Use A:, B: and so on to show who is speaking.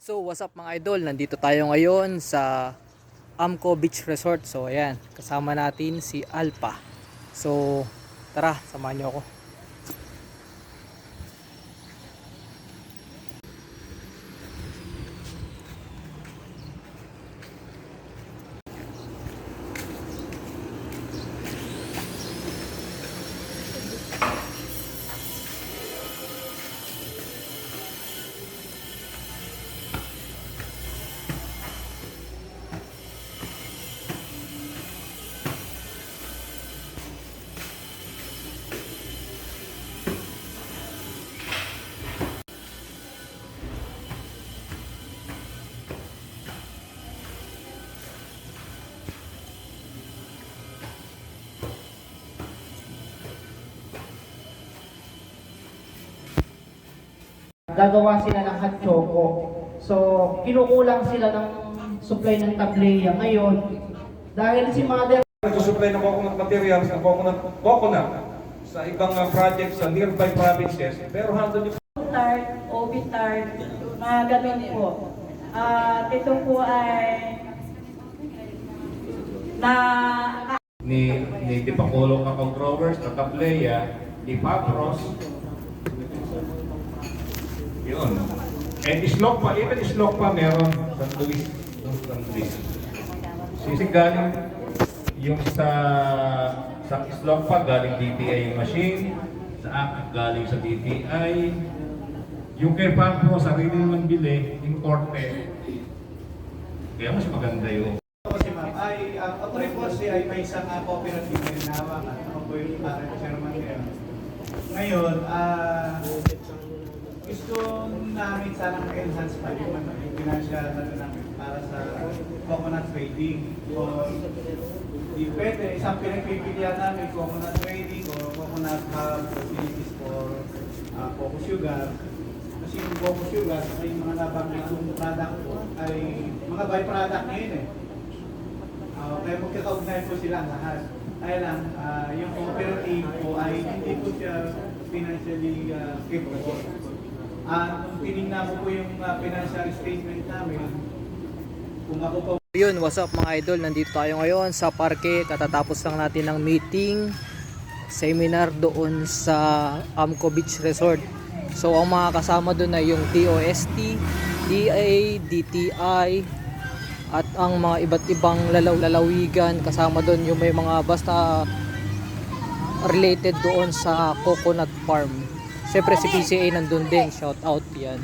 A: So what's up mga idol, nandito tayo ngayon sa Amco Beach Resort. So ayan, kasama natin si Alpha. So tara, samahan niyo ako.
B: Gagawa sila ng hot choco. So, kinukulang sila ng supply ng tableya ngayon. Dahil si Mother
C: Nagsusupply ng coconut materials, ng coconut sa ibang projects sa nearby provinces. Pero handle yung
D: Tart, OB tart, mga ganun po. At ito po ay na
E: ni Tipakulong Kakao Growers, Kakableya, ni Papros. Yun. And Islok pa, even Islok pa meron San Luis. San Luis. Sisi galing yung sa Islok pa, galing DTI yung machine. Sa akin, galing sa DTI. Yung kay Papros, sarili naman bili, importe. Kaya mas maganda yun.
F: Kasi ma'am, ako rin po ay may isang cooperative na hinahawakan. Ako po yung parang chairman ngayon. Ngayon, gusto namin sana ma-enhance pa yung financial namin para sa coconut trading. O di pwede, isang pinagpipilian namin, coconut trading o coconut hub facilities for coco sugar. Kasi yung coco sugar, ay yung mga nabanggit yung product po, ay mga byproduct na yun eh. Kaya magkakaugnay po silang lahat. Kaya lang, yung cooperative po ay hindi po siya financially capable. Nung tinignan ko po yung financial statement namin, kung ako po
A: Yun, what's up mga idol, nandito tayo ngayon sa parke. Katatapos lang natin ng meeting, seminar doon sa Amco Beach Resort. So ang mga kasama doon ay yung DOST, DA, DTI, at ang mga iba't ibang lalawigan. Kasama doon yung may mga basta related doon sa coconut farm. Siyempre si PCA nandun din, shout out yan.